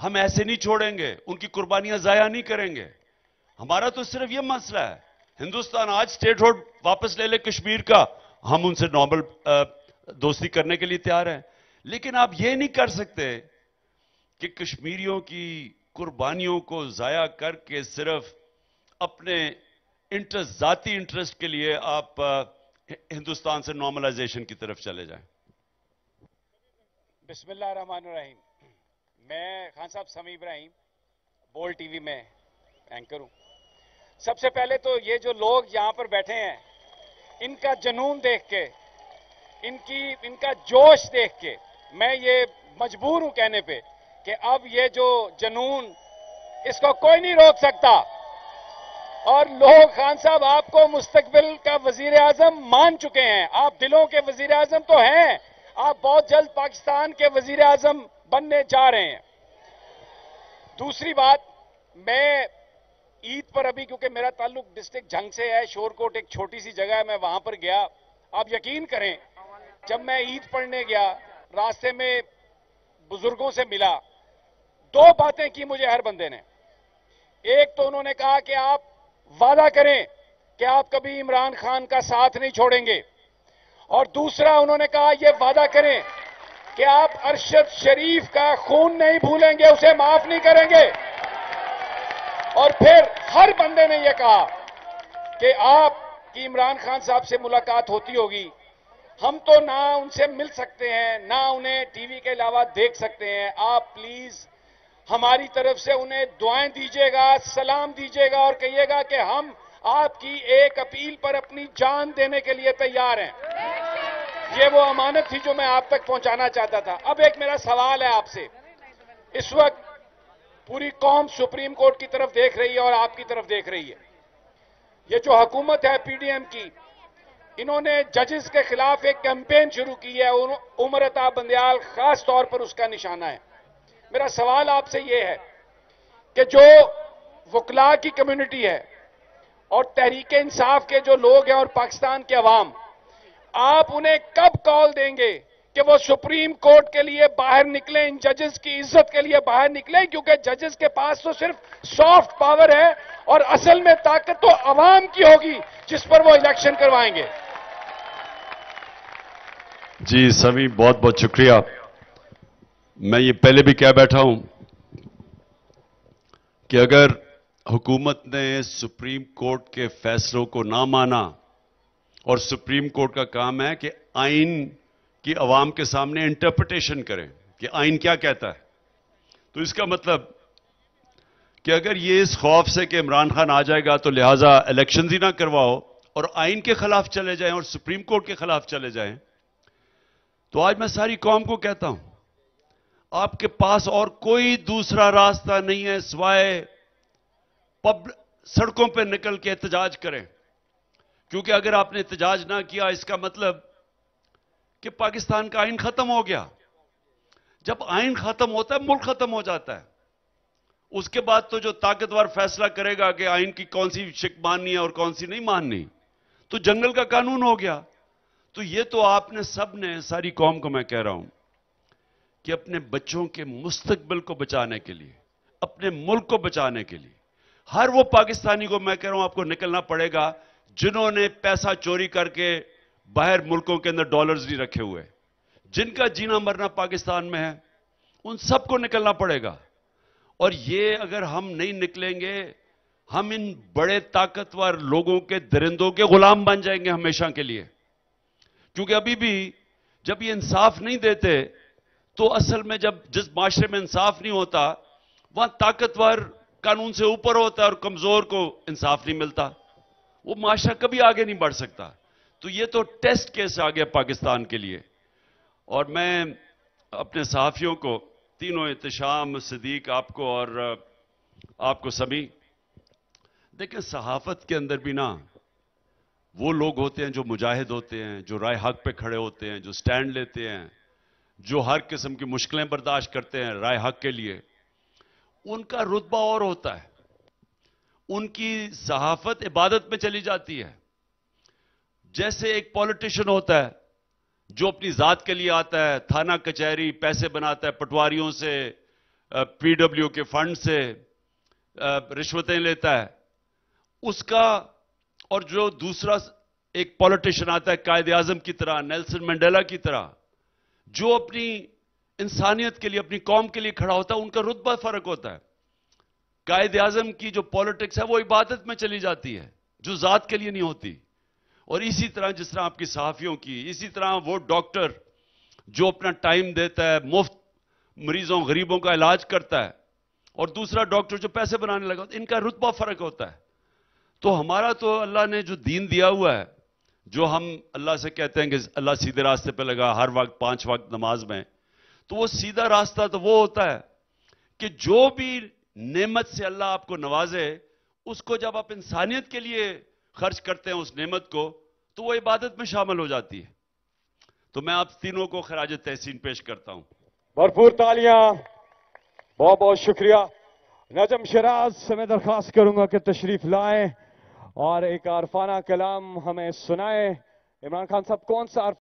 ہم ایسے نہیں چھوڑیں گے, ان کی قربانیاں ضائع نہیں کریں گے. ہمارا تو صرف یہ مسئلہ ہے, ہندوستان آج اسٹیٹ ہوڈ واپس لے لے کشمیر کا, ہم ان سے نارمل دوستی کرنے کے لیے تیار ہیں. لیکن آپ یہ نہیں کر سکتے کہ کشمیریوں کی قربانیوں کو ضائع کر کے صرف اپنے ذاتی انٹرسٹ کے لیے آپ ہندوستان سے نارملائزیشن کی طرف چلے جائیں. بسم اللہ الرحمن الرحیم. میں خان صاحب سمیع ابراہیم, بولڈ ٹی وی میں اینکر ہوں. سب سے پہلے تو یہ جو لوگ یہاں پر بیٹھے ہیں, ان کا جنون دیکھ کے, ان کا جوش دیکھ کے میں یہ مجبور ہوں کہنے پہ کہ اب یہ جو جنون, اس کو کوئی نہیں روک سکتا. اور لوگ خان صاحب آپ کو مستقبل کا وزیر اعظم مان چکے ہیں, آپ دلوں کے وزیر اعظم تو ہیں, آپ بہت جلد پاکستان کے وزیر اعظم بننے جا رہے ہیں. دوسری بات, میں عید پر ابھی, کیونکہ میرا تعلق ڈسٹرکٹ جھنگ سے ہے, شورکوٹ ایک چھوٹی سی جگہ ہے, میں وہاں پر گیا. آپ یقین کریں, جب میں عید پڑھنے گیا, راستے میں بزرگوں سے ملا, دو باتیں کی مجھے ہر بندے نے. ایک تو انہوں نے کہا کہ آپ وعدہ کریں کہ آپ کبھی عمران خان کا ساتھ نہیں چھوڑیں گے, اور دوسرا انہوں نے کہا یہ وعدہ کریں کہ آپ ارشد شریف کا خون نہیں بھولیں گے, اسے معاف نہیں کریں گے. اور پھر ہر بندے نے یہ کہا کہ آپ کی عمران خان صاحب سے ملاقات ہوتی ہوگی, ہم تو نہ ان سے مل سکتے ہیں, نہ انہیں ٹی وی کے علاوہ دیکھ سکتے ہیں, آپ پلیز ہماری طرف سے انہیں دعائیں دیجیے گا, سلام دیجیے گا, اور کہیے گا کہ ہم آپ کی ایک اپیل پر اپنی جان دینے کے لیے تیار ہیں. یہ وہ امانت تھی جو میں آپ تک پہنچانا چاہتا تھا. اب ایک میرا سوال ہے آپ سے. اس وقت پوری قوم سپریم کورٹ کی طرف دیکھ رہی ہے اور آپ کی طرف دیکھ رہی ہے. یہ جو حکومت ہے پی ڈی ایم کی, انہوں نے ججز کے خلاف ایک کیمپین شروع کی ہے, عمر عطا بندیال خاص طور پر اس کا نشانہ ہے. میرا سوال آپ سے یہ ہے کہ جو وکلاء کی کمیونٹی ہے اور تحریک انصاف کے جو لوگ ہیں اور پاکستان کے عوام, آپ انہیں کب کال دیں گے کہ وہ سپریم کورٹ کے لیے باہر نکلیں, ان ججز کی عزت کے لیے باہر نکلیں, کیونکہ ججز کے پاس تو صرف سافٹ پاور ہے اور اصل میں طاقت تو عوام کی ہوگی جس پر وہ الیکشن کروائیں گے. جی سمیع, بہت بہت شکریہ. میں یہ پہلے بھی کہہ بیٹھا ہوں کہ اگر حکومت نے سپریم کورٹ کے فیصلوں کو نہ مانا, اور سپریم کورٹ کا کام ہے کہ آئین کی عوام کے سامنے انٹرپریٹیشن کریں کہ آئین کیا کہتا ہے, تو اس کا مطلب کہ اگر یہ اس خوف سے کہ عمران خان آ جائے گا تو لہٰذا الیکشنز ہی نہ کرواؤ اور آئین کے خلاف چلے جائیں اور سپریم کورٹ کے خلاف چلے جائیں, تو آج میں ساری قوم کو کہتا ہوں, آپ کے پاس اور کوئی دوسرا راستہ نہیں ہے سوائے سڑکوں پہ نکل کے احتجاج کریں. کیونکہ اگر آپ نے احتجاج نہ کیا, اس کا مطلب کہ پاکستان کا آئین ختم ہو گیا. جب آئین ختم ہوتا ہے ملک ختم ہو جاتا ہے. اس کے بعد تو جو طاقتور فیصلہ کرے گا کہ آئین کی کون سی شک ماننی ہے اور کون سی نہیں ماننی, تو جنگل کا قانون ہو گیا. تو یہ تو آپ نے سب نے, ساری قوم کو میں کہہ رہا ہوں کہ اپنے بچوں کے مستقبل کو بچانے کے لیے, اپنے ملک کو بچانے کے لیے, ہر وہ پاکستانی کو میں کہہ رہا ہوں آپ کو نکلنا پڑے گا جنہوں نے پیسہ چوری کر کے باہر ملکوں کے اندر ڈالرز نہیں رکھے ہوئے, جن کا جینا مرنا پاکستان میں ہے, ان سب کو نکلنا پڑے گا. اور یہ اگر ہم نہیں نکلیں گے, ہم ان بڑے طاقتور لوگوں کے درندوں کے غلام بن جائیں گے ہمیشہ کے لیے. کیونکہ ابھی بھی جب یہ انصاف نہیں دیتے, تو اصل میں جس معاشرے میں انصاف نہیں ہوتا, وہاں طاقتور قانون سے اوپر ہوتا ہے اور کمزور کو انصاف نہیں ملتا, وہ معاشرہ کبھی آگے نہیں بڑھ سکتا. تو یہ تو ٹیسٹ کیس آ گیا پاکستان کے لیے. اور میں اپنے صحافیوں کو, تینوں, احتشام, صدیق, آپ کو اور آپ کو سمیع, دیکھیں صحافت کے اندر بھی نا وہ لوگ ہوتے ہیں جو مجاہد ہوتے ہیں, جو رائے حق پہ کھڑے ہوتے ہیں, جو سٹینڈ لیتے ہیں, جو ہر قسم کی مشکلیں برداشت کرتے ہیں رائے حق کے لیے. ان کا رتبہ اور ہوتا ہے, ان کی صحافت عبادت میں چلی جاتی ہے. جیسے ایک پولیٹیشین ہوتا ہے جو اپنی ذات کے لیے آتا ہے, تھانہ کچہری پیسے بناتا ہے, پٹواریوں سے PW کے فنڈ سے رشوتیں لیتا ہے اس کا، اور جو دوسرا ایک پولیٹیشین آتا ہے قائد اعظم کی طرح، نیلسن منڈیلا کی طرح، جو اپنی انسانیت کے لیے، اپنی قوم کے لیے کھڑا ہوتا ہے، ان کا رتبہ فرق ہوتا ہے. قائد اعظم کی جو پولیٹکس ہے وہ عبادت میں چلی جاتی ہے، جو ذات کے لیے نہیں ہوتی. اور اسی طرح جس طرح آپ کی صحافیوں کی، اسی طرح وہ ڈاکٹر جو اپنا ٹائم دیتا ہے، مفت مریضوں غریبوں کا علاج کرتا ہے، اور دوسرا ڈاکٹر جو پیسے بنانے لگا، ان کا رتبہ فرق ہوتا ہے. تو ہمارا تو اللہ نے جو دین دیا ہوا ہے، جو ہم اللہ سے کہتے ہیں کہ اللہ سیدھے راستے پہ لگا ہر وقت 5 وقت نماز میں، تو وہ سیدھا راستہ تو وہ ہوتا ہے کہ جو بھی نعمت سے اللہ آپ کو نوازے، اس کو جب آپ انسانیت کے لیے خرچ کرتے ہیں اس نعمت کو، تو وہ عبادت میں شامل ہو جاتی ہے. تو میں آپ تینوں کو خراج تحسین پیش کرتا ہوں. بھرپور تالیاں. بہت بہت شکریہ. نجم شیراز سے میں درخواست کروں گا کہ تشریف لائیں اور ایک عارفانہ کلام ہمیں سنائیں. عمران خان صاحب کون سا